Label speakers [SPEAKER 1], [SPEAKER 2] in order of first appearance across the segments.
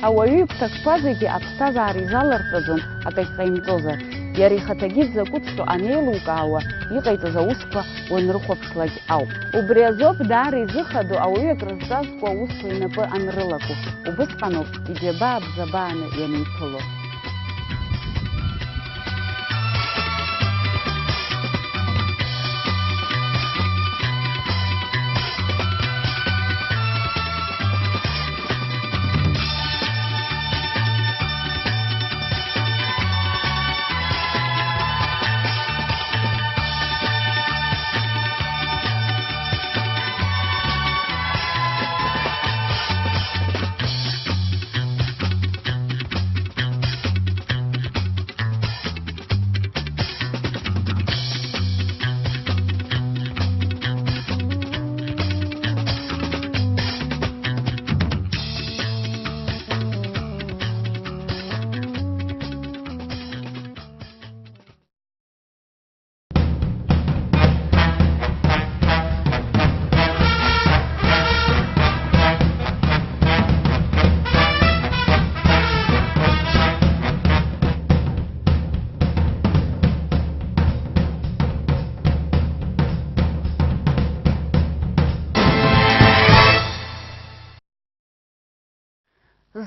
[SPEAKER 1] ауаҩы ԥҭакқәа зегьы аԥсҭазаара изаларҵаӡом акаиҟаимҵозар. Иара ихаҭагьы дзакәыҵәҟьо анеилукаауа иҟаиҵаз аусқәа уанрыхәаԥшлак ауп. Убри азоуп даара изыхадо ауаҩы акрызҵазкуа аусқәа инапы анрылаку. Убысҟаноуп иџьабаа бзабааны ианиԥыло.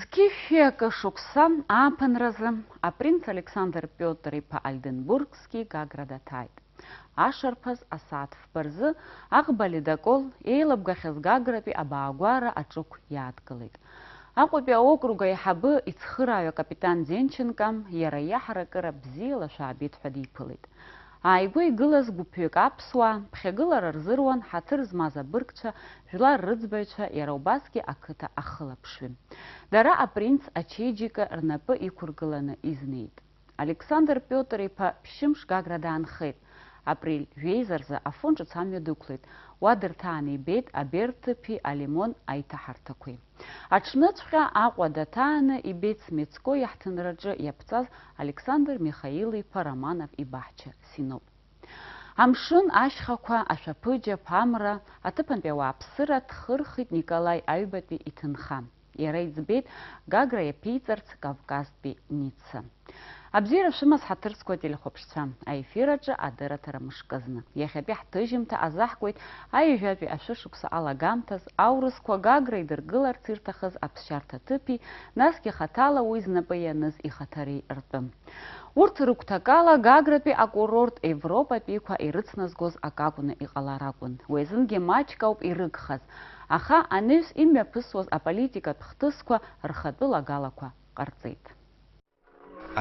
[SPEAKER 1] Зқьышәиакы шықәса ааԥынразы апринц Александр Пиотр-иԥа Ольденбургски Гагра даҭааит. Ашарԥаз асааҭ фба рзы аӷба ледокол еилабгахьаз Гагратәи абаагәара аҿықә иаадгылеит. Аҟәатәи аокруг аиҳабы ицхырааҩ акапитан Зенченко иара иаҳаракыра бзиала шәаабеит ҳәа диԥылеит. Ааигәа игылаз гәыԥҩык аԥсуаа ԥхьагылара рзыруан ҳаҭыр змаз абыргцәа, жәлар рыӡбаҩцәа, иара убасгьы ақыҭа ахылаԥшҩы. Дара апринц ачеиџьыка рнапы иқәыргыланы изнеит. Александр Пиотр-иԥа ԥшьымш Гагра даанхеит. Априль жәеиза афон ҿыц амҩа дықәлеит. Уа дырҭаан ибеит аберҭыԥи алимон аиҭаҳарҭақәеи. Аҽныҵәҟьа Аҟәа даҭааны ибеит Смецко иаҳҭынраҿы иаԥҵаз Александр Михаил-иԥа Романов ибаҳча Синоп. Амшын ашьхақәа, ашәаԥыџьаԥ, амра, аҭыԥантәи ауааԥсыра дхырхит Николаи Аҩбатәи иҭынха. Иара иӡбеит Гагра иаԥиҵарц Кавказтәи Ница. Абзиара шәымаз ҳаҭырцқәа телехәаԥшцәа, аефир аҿы адырраҭара мышкызны. Иахьатәи ҳҭыжьымҭа азаҳкуеит аҩажәатәи ашәышықәса алагамҭаз аурысқәа Гагра идыргыларц ирҭахыз аԥсшьарҭа ҭыԥи, насгьы хаҭала уи знапы ианыз ихаҭареи ртәы. Урҭ рыгәҭакала Гагратәи акурорт Европатәиқәа ирыцназгоз акакәны иҟалар акәын. Уи азынгьы маҷк ауп ирыгхаз, аха аныҩс имҩаԥысуаз аполитикатә хҭысқәа рхатәы лагалақәа ҟарҵеит.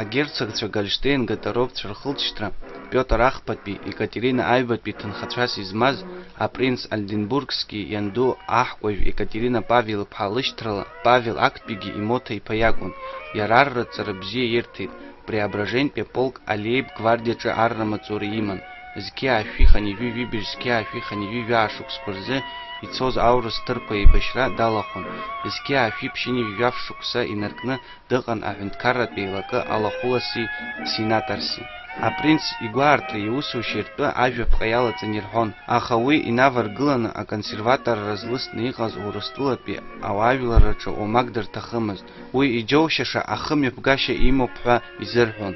[SPEAKER 2] Агерцогцәа Гольштейн Гатаровцәа рхылҵшьҭра Пиотр Ахԥатәи, Екатерина Аҩбатәи ҭынхацәас измаз апринц Ольденбургски ианду аҳкәажә Екатерина Павел-иԥҳа лышьҭрала Павел Актәигьы имоҭа-иԥа иакәын. Иара арраҵара бзиа ирҭеит. Преображентәи аполк алеиб-гвардиаҿы аррамаҵура иман. Зқьы ашәиханы ижәи-жәибжь, зқьы ашәиханы ижәи-жәа ашықәсқәа рзы ицоз аурыс ҭырқәа еибашьра далахәын. Зқьы ашәи ԥшьыни жәаф шықәса инаркны дыҟан аҳәынҭқарратә еилакы алахәыласи сенаторси. Апринц игәаартра иусушьа ртәы ажәаԥҟа иалаҵаны ирҳәон, аха уи инаваргыланы аконсерваторра злысны иҟаз Урыстәылатәи ауаажәларраҿы омак дырҭахымызт. Уи иџьоушьаша ахымҩаԥгашьа имоуп ҳәа изырҳәон.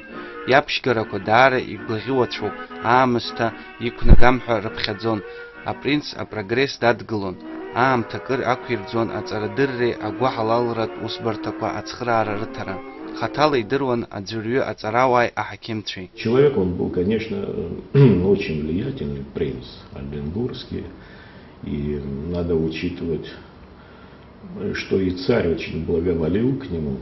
[SPEAKER 2] Иаԥшьгарақәа даара игәаӷьуацәоуп, аамысҭа иқәнагам ҳәа рыԥхьаӡон. Апринц апрогресс дадгылон. Аамҭа акыр ақәирӡуан аҵарадырреи агәаҳалалратә усбарҭақәа ацхыраара рыҭара. Хаҭала идыруан аӡәырҩы аҵарауааи аҳақьымцәеи.
[SPEAKER 3] Человек он был, конечно, очень влиятельный, принц Ольденбургский. И надо учитывать, что и царь очень благоволил к нему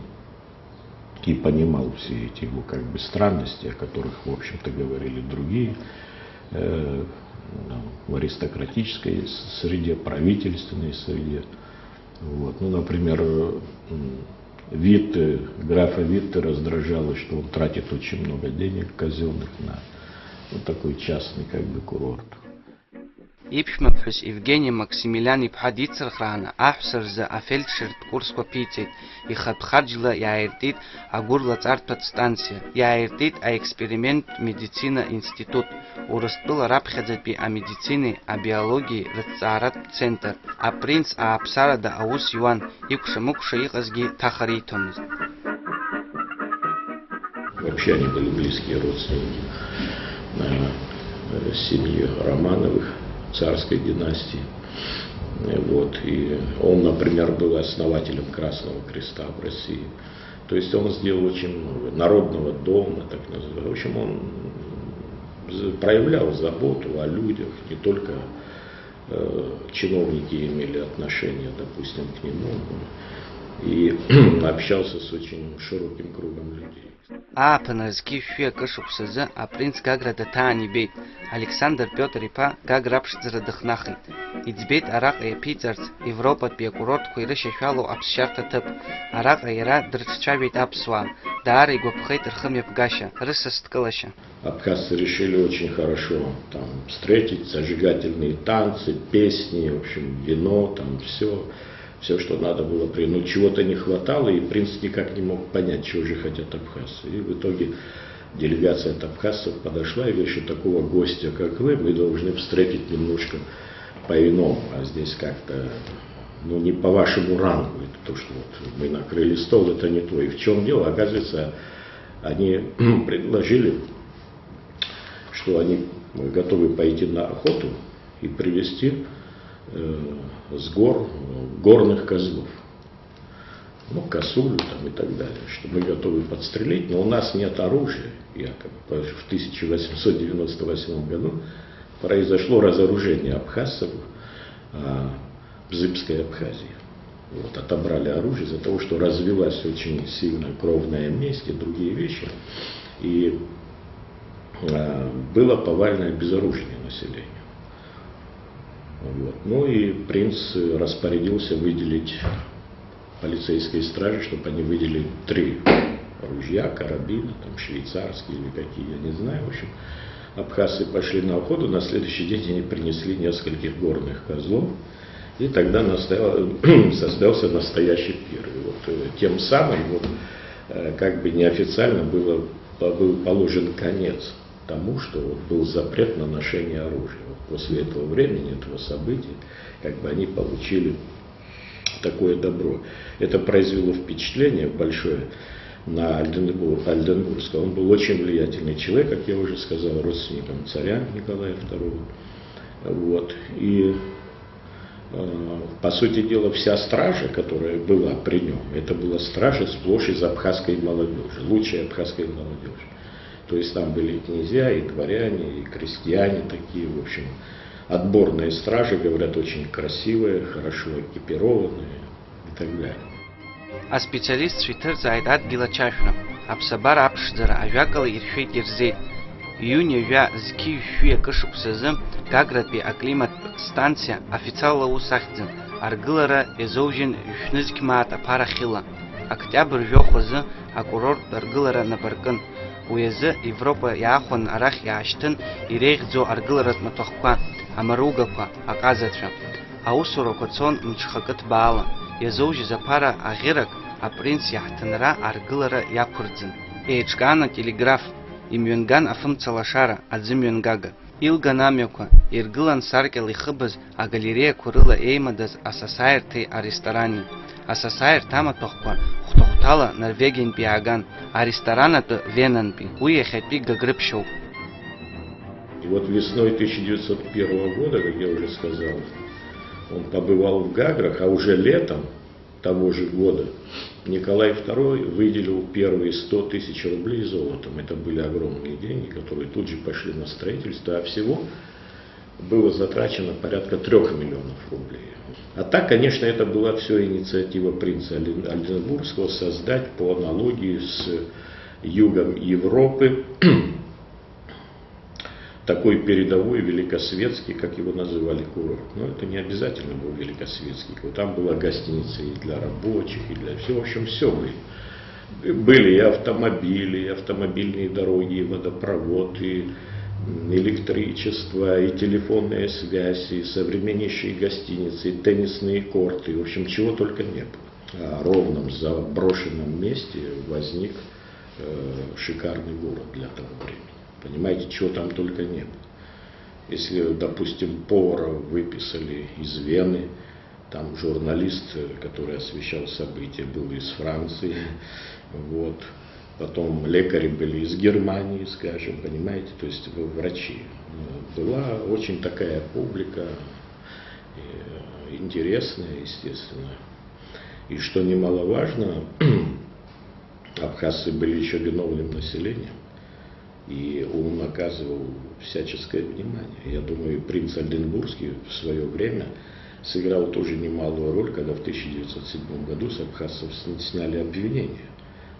[SPEAKER 3] и понимал все эти его как бы странности, о которых, в общем-то, говорили другие, в аристократической среде, правительственной среде. Вот. Ну, например, графа Витте раздражало, что он тратит очень много денег казенных на вот такой частный как бы курорт.
[SPEAKER 2] Ипшмапхус Евгений Максимилиан Ипхадит Цархрана, Ахсарза Афельдшерт Курского Пицей, и Хатхаджла Яиртит Агурла Царпат станция, Яиртит эксперимент медицина институт, Урастыл Рабхадзапи о медицине, о биологии, Рацарат центр, а принц Апсарада Аус Юан, Икшамукша Ихазги Тахаритомз.
[SPEAKER 3] Вообще они были близкие родственники семьи Романовых, царской династии. Вот. И он, например, был основателем Красного Креста в России. То есть он сделал очень много. Народного дома, так называемого. В общем, он проявлял заботу о людях, не только чиновники имели отношение, допустим, к нему, и общался с очень широким кругом людей.
[SPEAKER 2] Апаназки Кашупсаза, а принц Гаграда Тани бейт, Александр Петр Ипа, Гаграбшзра Дахнахит. Идзбейт Арак и Пицарц, Европа Пекурорт, Куирышашалу Апсшарта Тып, Арак Айра Дрччавит Апсуа, Дары Гопхейт Рхамьев Гаша, Рысасткалаша.
[SPEAKER 3] Абхазцы решили очень хорошо там встретить, зажигательные танцы, песни, в общем, вино, там все, что надо было. Ну, чего-то не хватало, и принц никак не мог понять, чего же хотят абхазцы. И в итоге делегация от абхазцев подошла и говорит, что такого гостя, как вы, мы должны встретить немножко по-иному, а здесь как-то, ну, не по вашему рангу. Это то, что вот мы накрыли стол, это не то. И в чем дело? Оказывается, они предложили, что они готовы пойти на охоту и привезти с гор горных козлов, ну, косулю там и так далее, что мы готовы подстрелить, но у нас нет оружия, якобы. В 1898 году произошло разоружение абхазцев в Бзыбской Абхазии. Вот, отобрали оружие из-за того, что развилась очень сильная кровная месть и другие вещи, и было повальное безоружие населения. Вот. Ну и принц распорядился выделить полицейской страже, чтобы они выделили 3 ружья, карабины, там швейцарские или какие, я не знаю. В общем, абхазцы пошли на охоту, на следующий день они принесли нескольких горных козлов, и тогда состоялся настоящий пир. И вот тем самым, вот, как бы неофициально был положен конец тому, что вот был запрет на ношение оружия. Вот после этого времени, этого события, как бы они получили такое добро. Это произвело впечатление большое на Альденбургского. Он был очень влиятельный человек, как я уже сказал, родственником царя Николая II. Вот. И, по сути дела, вся стража, которая была при нем, это была стража сплошь из абхазской молодежи, лучшей абхазской молодежи. То есть там были и князья, и дворяне, и крестьяне такие, в общем, отборные стражи, говорят, очень красивые, хорошо экипированные и так далее.
[SPEAKER 2] А специалист Свитер Зайдат Гилачашна, Абсабар Апшдара, Авякала Ирфей Герзей, Июня Вя Зки Фюя Кашупсазым, Гаград Пи Аклимат станция, официала Усахдзин, Аргылара Эзоужин Юшнызкимаат Апарахила, Октябрь Вёхозы, Акурорт Аргылара Напаркын, Уязы Европа Яхон Арах Яштын, Ирейхзо Аргыларат Матохква, Амаругаква, Аказатра, Аусуро Коцон Мчхакат Баала, Язоужи Запара Агирак, а принц Яхтынра Аргылара Якурдзин. Эйчгана телеграф, Имюнган Афым Цалашара, Адзимюнгага. Илганамёква, Иргылан Саркел и Хыбыз, а галерея Курыла Эймадаз, Асасайр Тей а ресторане. Асасайр Тама Тохква, Хтохтала Норвегиен Пиаган, а ресторана-то Венанпи, Уехайпи Гагрыбшоу.
[SPEAKER 3] И вот весной 1901 года, как я уже сказал, он побывал в Гаграх, а уже летом того же года Николай II выделил первые 100 тысяч рублей золотом. Это были огромные деньги, которые тут же пошли на строительство, а всего было затрачено порядка 3 миллионов рублей. А так, конечно, это была все инициатива принца Альденбургского создать по аналогии с югом Европы такой передовой великосветский, как его называли, курорт. Но это не обязательно был великосветский. Там была гостиница и для рабочих, и для всего. В общем, все были и автомобили, и автомобильные дороги, и водопровод, и электричество, и телефонная связь, и современнейшие гостиницы, и теннисные корты, в общем, чего только не было. А ровном заброшенном месте возник шикарный город для того времени. Понимаете, чего там только не было. Если, допустим, повара выписали из Вены, там журналист, который освещал события, был из Франции, вот. Потом лекари были из Германии, скажем, понимаете, то есть врачи. Была очень такая публика, интересная, естественно. И что немаловажно, абхазцы были еще виновным населением, и он оказывал всяческое внимание. Я думаю, принц Ольденбургский в свое время сыграл тоже немалую роль, когда в 1907 году с абхазцев сняли обвинение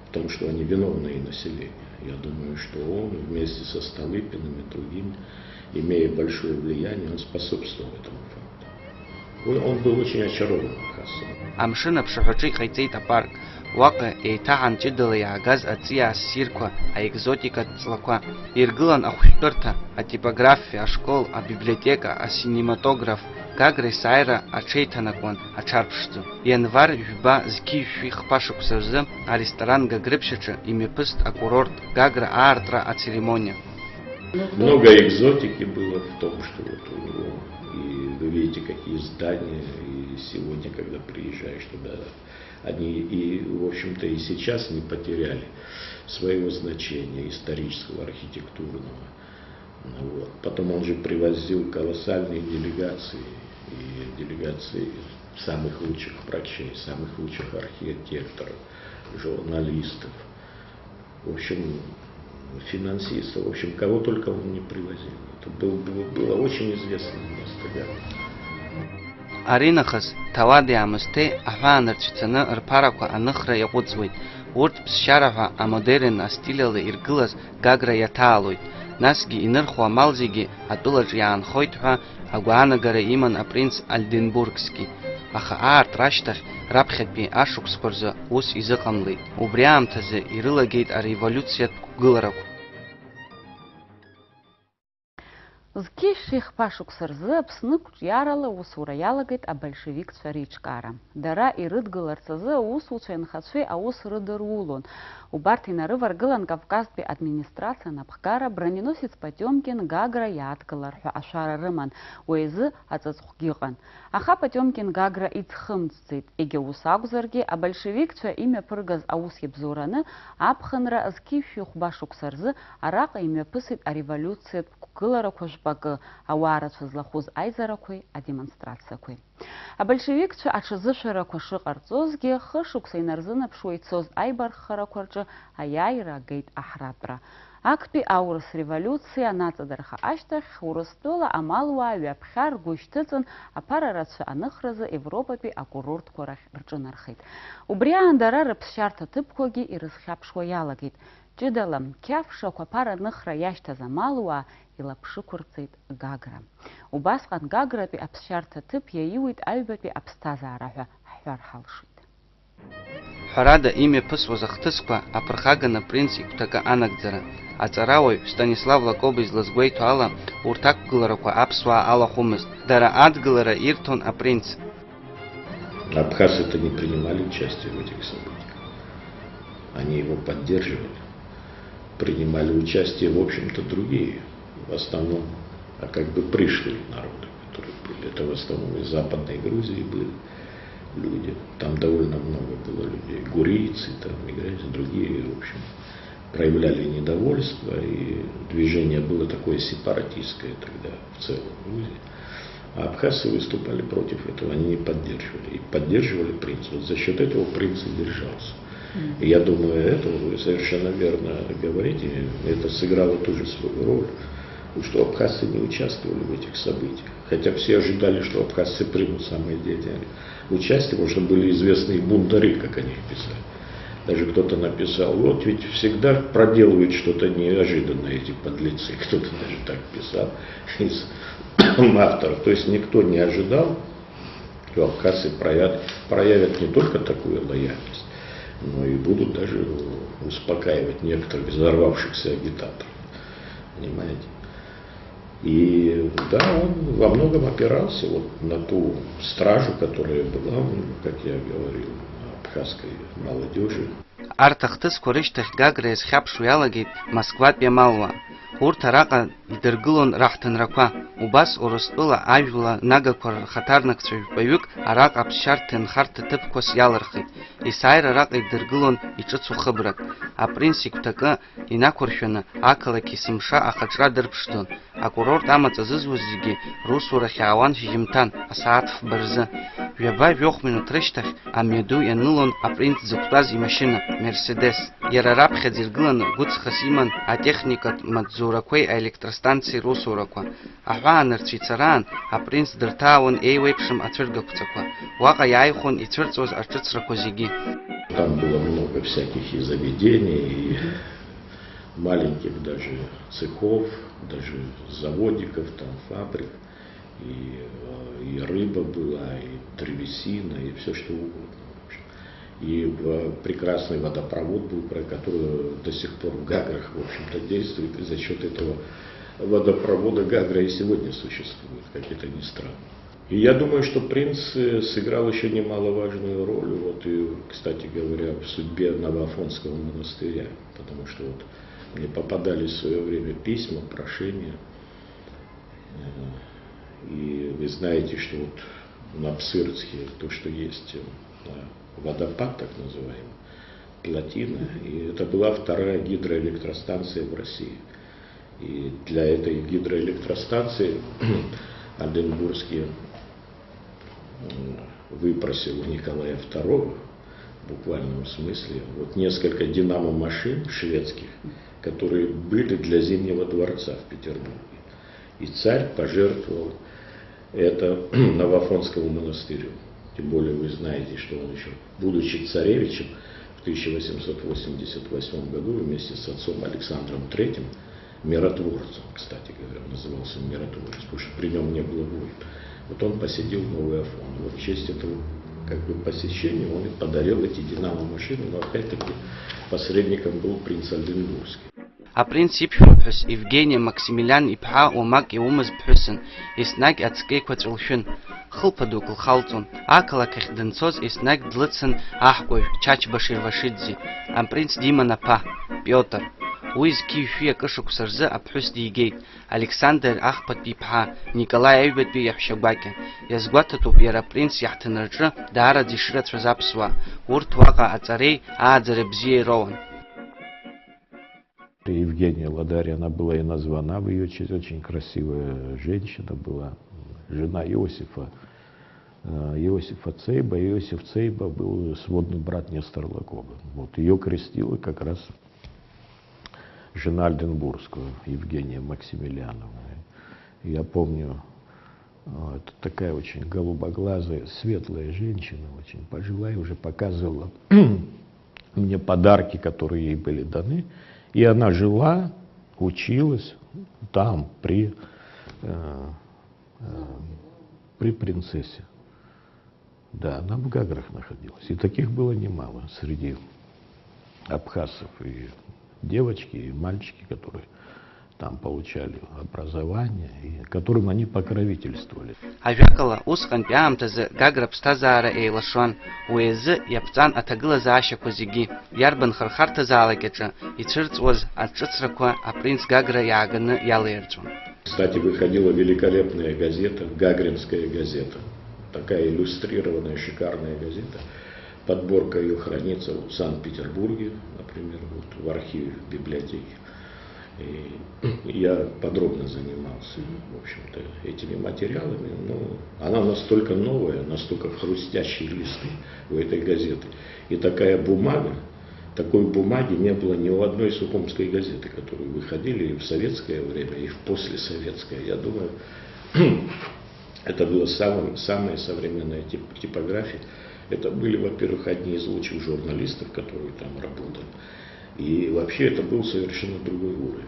[SPEAKER 3] в том, что они виновные население. Я думаю, что он вместе со Столыпиным и другим, имея большое влияние, он способствовал этому факту. Он был очень очарован абхазцем.
[SPEAKER 2] Амшина пшахочи хайцейт апарк. Вака эйтахан чидала ягаз ация сирква, а экзотика цлаква. Иргылан ахушперта, а типография, а школ, а библиотека, а синематограф. Гагры сайра, а чейтанакван, а чарпшту. Январь юба зкифих пашук севзе, а ресторан Гагрыбшича, имепыст, а курорт, Гагра артра, а церемония.
[SPEAKER 3] Много экзотики было в том, что вот у него, и вы видите, какие здания, и сегодня, когда приезжаешь туда, они и, в общем-то, и сейчас не потеряли своего значения исторического, архитектурного. Вот. Потом он же привозил колоссальные делегации, и делегации самых лучших врачей, самых лучших архитекторов, журналистов, в общем, финансистов, в общем, кого только он не привозил. Это было очень известное место. Да.
[SPEAKER 2] Аринахас, Тавади Амусте, Афанер Чицана, Рпараква, Анахра Ягудзвит, Урт Псшараха, Амодерин, Астилила, Иргылас, Гагра Яталуит, Насги, Инерхуа Малзиги, Атулаж Ян Хойтха, Агуанагара Иман, а принц Ольденбургский. Аха арт раштах рапхетби ашукспорза ус изакамлит. Убриамтазе ирылагейт а революцият гылараку.
[SPEAKER 1] Зкиших пашук сырзы пснык яралы усура ялагает а большевик царичкара. Дара и рыдгыларцазы ус ученхацвей а ус рыдырулун. У Бартина варгылан Кавказбе администрация напхкара броненосец Потемкин Гагра яткаларху ашара рыман уэзы ацацхугиган. Аха Потемкин Гагра ицхымцит иге усагузарги а большевик цва имя пыргаз аус ебзураны апхынра зкиших пашук сырзы арака имя пысит а революцият гылараку жбагы ауарацу злахуз айзаракуй а демонстрациякуй. А большевик цва ачызышараку шыqarцозги хышук сейнарзына пшуйцоз айбархаракуарчы аяйра гейт ахратра. Акпи аурыс революция нацадарха аштах урыстыла амалуа вяпхар гуштыцын апарарацу аныхразы Европапи акурорт корах рчынархит. Убриан дара рыпсшарта тыпкоги и рысхапшуа ялагит. Джидалам кяфша квапара ныхра яшта замалуа и лапшикурцит Гагра. Убасқан Гаграпи апсшарта тып яиуит айбапи апстазараху хвархалшит.
[SPEAKER 2] Харада имя пысва захтысква, а прхагана принц иктага анагдзара. А царавой Станислав Лакоба из Лазгуэйту ала уртак гылараку апсва ала хумыс. Дара адгылара иртон а принц.
[SPEAKER 3] Абхазцы-то не принимали участие в этих событиях. Они его поддерживали. Принимали участие, в общем-то, другие. В основном, а как бы пришлые народы, которые были. Это в основном из Западной Грузии были люди. Там довольно много было людей. Гурийцы, там, мигранты, другие, в общем, проявляли недовольство. И движение было такое сепаратистское тогда в целом Грузии. А абхазцы выступали против этого, они не поддерживали. И поддерживали принца. Вот за счет этого принц и держался. И я думаю, это вы совершенно верно говорите, это сыграло тоже свою роль, что абхазцы не участвовали в этих событиях. Хотя все ожидали, что абхазцы примут самое деятельное участие, потому что были известные бунтари, как они их писали. Даже кто-то написал, вот ведь всегда проделывают что-то неожиданное эти подлецы. Кто-то даже так писал из авторов. То есть никто не ожидал, что абхазцы проявят не только такую лояльность, но и будут даже успокаивать некоторых взорвавшихся агитаторов. Понимаете? И да, он во многом опирался вот на ту стражу, которая была, как я говорил, абхазской молодежи.
[SPEAKER 2] Арҭахҭысқәа рышьҭахь Гагра иазхьаԥшуа иалагеит Москватәи амалуаа. Урҭ араҟа идыргылон раҳҭынрақәа. Убас Урыстәыла ажәла нагақәа рхаҭарнакцәа жәпаҩык араҟа аԥсшьарҭа нхарҭа ҭыԥқәас иалырхит. Есааира араҟа идыргылон иҿыцу хыбрак. Апринц игәҭакы инақәыршәаны ақалақь есымша ахаҿра дырԥшӡон. Акурорт амаҵ азызуаз зегьы русурахь аауан шьыжьымҭан, асааҭ фба рзы. Ҩаба-жәохә минуҭ рышьҭахь амҩаду ианылон апринц дзықәтәаз имашьына, Мерседес. Иара раԥхьаӡа иргыланы гәыҵхас иман атехникатә маҵзурақәеи аелектростанциеи русурақәа. Аҳәаанырцә ицараан апринц дырҭаауан еиуеиԥшым ацәыргақәҵақәа. Уаҟа иааихәон ицәырҵуаз аҿыцрақәа зегьы.
[SPEAKER 3] Там было много всяких и заведений, и маленьких даже цехов, даже заводиков, там фабрик, и рыба была, и древесина, и все что угодно. И прекрасный водопровод был, про который до сих пор в Гаграх, в общем-то, действует, и за счет этого водопровода Гагра и сегодня существует, как это ни странно. И я думаю, что принц сыграл еще немаловажную роль, вот, и, кстати говоря, в судьбе Новоафонского монастыря, потому что вот мне попадались в свое время письма, прошения, и вы знаете, что вот на Псырцке то, что есть водопад, так называемый, плотина, и это была вторая гидроэлектростанция в России. И для этой гидроэлектростанции Альденбургский выпросил у Николая II, в буквальном смысле, вот несколько динамо-машин шведских, которые были для Зимнего дворца в Петербурге. И царь пожертвовал это Новоафонскому монастырю. Тем более вы знаете, что он еще, будучи царевичем, в 1888 году вместе с отцом Александром III, миротворцем, кстати говоря, назывался он миротворец, потому что при нем не было войн. Вот он посетил Новый Афон. Вот в честь этого как бы посещения он и подарил эти динамо-машины, но опять-таки посредником был принц Альденбургский.
[SPEAKER 2] Апринц иԥҳәыс Евгения Максимилиан иԥҳа уамак иумаз ԥҳәысын, еснагь ацкеиқәа ҵәылшәын, хылԥа дук лхалҵон, ақалақь ахь данцоз еснагь длыцын аҳкәажә Чачба Шервашиӡе, апринц диман аԥа, Пиотр. Уи зқьи-шәи акышықәса рзы аԥҳәыс дигеит, Александр ахԥатәи иԥҳа, Николаи аҩбатәи иаҳәшьа гәакьа. Иазгәаҭатәуп иара апринц иаҳҭынраҿы даараӡа ишрыцәаз аԥсуаа, урҭ уаҟа аҵареи ааӡара бзиа ироуан.
[SPEAKER 3] Евгения Ладарь, она была и названа в ее честь, очень красивая женщина была, жена Иосифа Цейба. Иосиф Цейба был сводный брат Нестора Лакоба. Вот, ее крестила как раз жена Альденбургского, Евгения Максимилиановна. Я помню, это такая очень голубоглазая, светлая женщина, очень пожилая, уже показывала мне подарки, которые ей были даны. И она жила, училась там, при принцессе. Да, она в Гаграх находилась. И таких было немало среди абхазцев. И девочки, и мальчики, которые там получали образование, и которым они покровительствовали.
[SPEAKER 2] Ажәакала, усҟантәи аамҭазы Гагра ԥсҭазаара еилашуан, уи азы иаԥҵан аҭагылазаашьақәа зегьы, иарбан хырхарҭазаалак аҿы ицәырҵуаз аҿыцрақәа апринц Гагра иааганы иалаирҵәон.
[SPEAKER 3] Кстати, выходила великолепная газета, Гагринская газета, такая иллюстрированная, шикарная газета. Подборка ее хранится в Санкт-Петербурге, например, вот в архиве, в библиотеке. И я подробно занимался, в общем-то, этими материалами. Но она настолько новая, настолько хрустящие листы у этой газеты. И такая бумага, такой бумаги не было ни у одной сухумской газеты, которые выходили и в советское время, и в послесоветское. Я думаю, это была самая современная типография. Это были, во-первых, одни из лучших журналистов, которые там работали. И вообще это был совершенно другой уровень.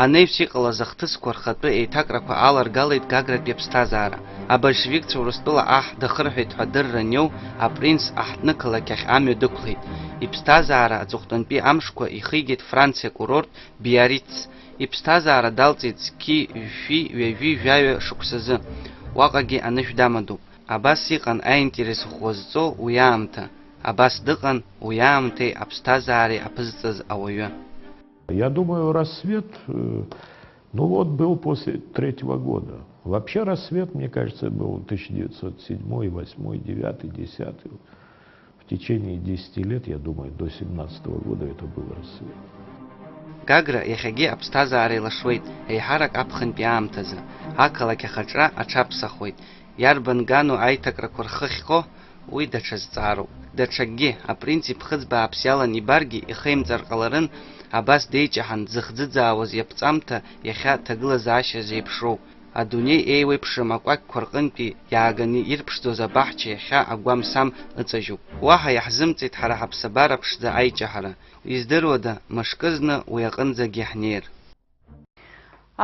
[SPEAKER 2] Анеиԥш иҟалаз ахҭысқәа рхатәы еиҭакрақәа аларгалеит Гагратәи аԥсҭазаара. Абольшевикцәа Урыстәыла аҳ дахырҳәеит ҳәа адырра аниоу, апринц аҳҭны қалақь ахь амҩа дықәлеит. Иԥсҭазаара аҵыхәтәантәи амшқәа ихигеит Франциа курорт Биариц. Иԥсҭазаара далҵит зқьи, жәфи, ҩажәи, жәаҩа шықәсазы. Уаҟагьы анышә дамадоуп. Абас иҟан аинтерес ӷәӷәазҵо уи аамҭа. Абас дыҟан уи аамҭеи аԥсҭазаареи аԥызҵаз ауаҩы.
[SPEAKER 3] Я думаю, рассвет, ну вот, был после третьего года. Вообще рассвет, мне кажется, был 1907, 8, 9, 10. В течение 10 лет, я думаю, до 17 года это был рассвет.
[SPEAKER 2] Гагра иахьагьы аԥсҭазаара илашуеит, еиҳарак аԥхынтәи аамҭазы. Ақалақь ахаҿра аҽаԥсахуеит. Иарбан гану аиҭакрақәа рхы ахьхо, уи даҽа зҵаароуп. Даҽакгьы, апринц иԥхыӡ бааԥс иалан ибаргьы ихеимҵар ҟаларын, абас деиҷаҳан дзыхӡыӡаауаз иаԥҵамҭа иахьа ҭагылазаашьа зеиԥшроуп. Адунеи еиуеиԥшым акәакьқәа рҟынтәи иааганы ирԥшӡоз абаҳча иахьа агәам-сам ыҵажьуп. Уаҳа иаҳзымҵеит ҳара ҳаԥсабара ԥшӡа аиҷаҳара. Издыруада, мышкызны уи аҟынӡагьы ҳнеир.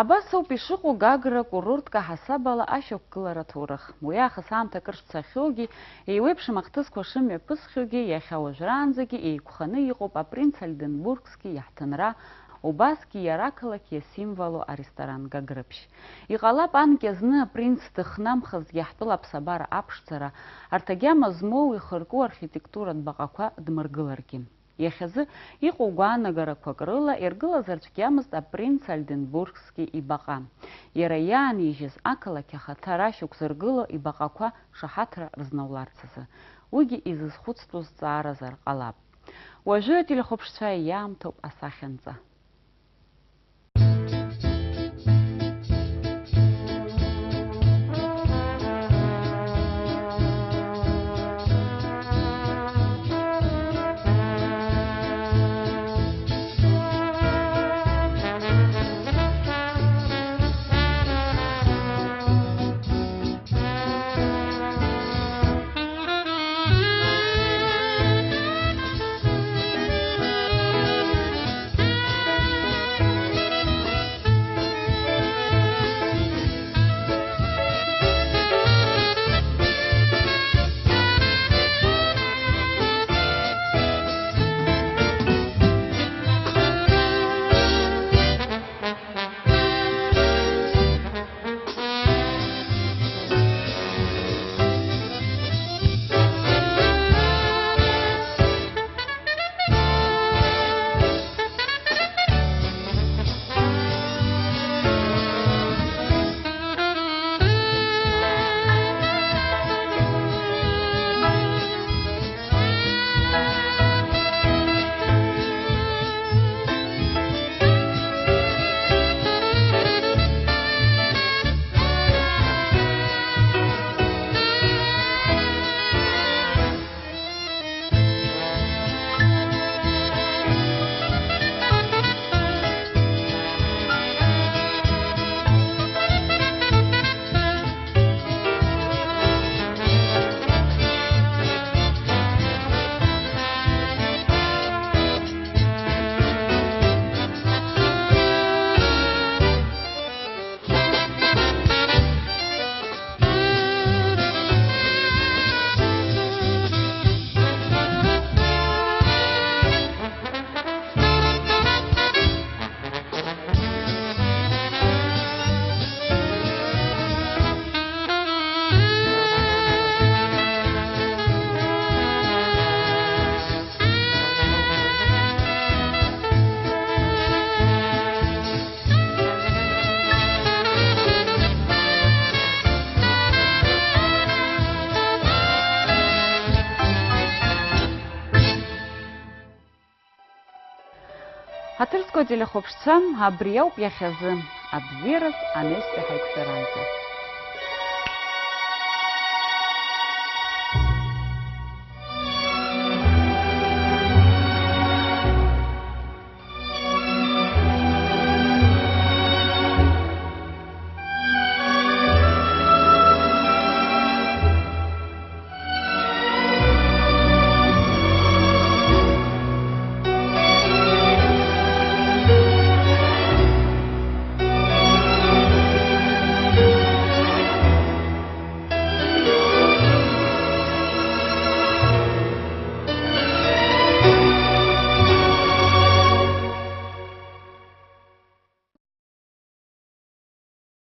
[SPEAKER 1] Абас ауп ишыҟоу Гагра курортк аҳасабала ашьақәгылара аҭоурых. Уи аахыс аамҭа акыр шцахьоугьы, еиуеиԥшым ахҭысқәа шымҩаԥысхьоугьы, иахьа уажәраанӡагьы еиқәханы иҟоуп апринц Альденбургски иаҳҭынра, убасгьы иара ақалақь иасимволу аресторан Гагрыԥшь. Иҟалап анкьа зны апринц дыхнамхазгьы ҳтәыла аԥсабара аԥшӡара, арҭ агьама змоу ихырку архитектуратә баҟақәа дмыргыларгьы. Иахьазы иҟоу гәаанагарақәак рыла иргылазарц гьамызт апринц Альденбургски ибаҟа. Иара иаанижьыз ақалақь ахаҭа рашьақәа зыргыло ибаҟақәа шаҳаҭра рызнауларц азы. Уигьы изызхәыцтәу зҵааразар ҟалап. Уажәы ателехәаԥшцәа иаамҭоуп асахьанҵа. Ҳаҭырцқәа телехәаԥшцәа, абри ауп иахьазы, абзиараз анышәтәи ҳаиқәшәаранӡа.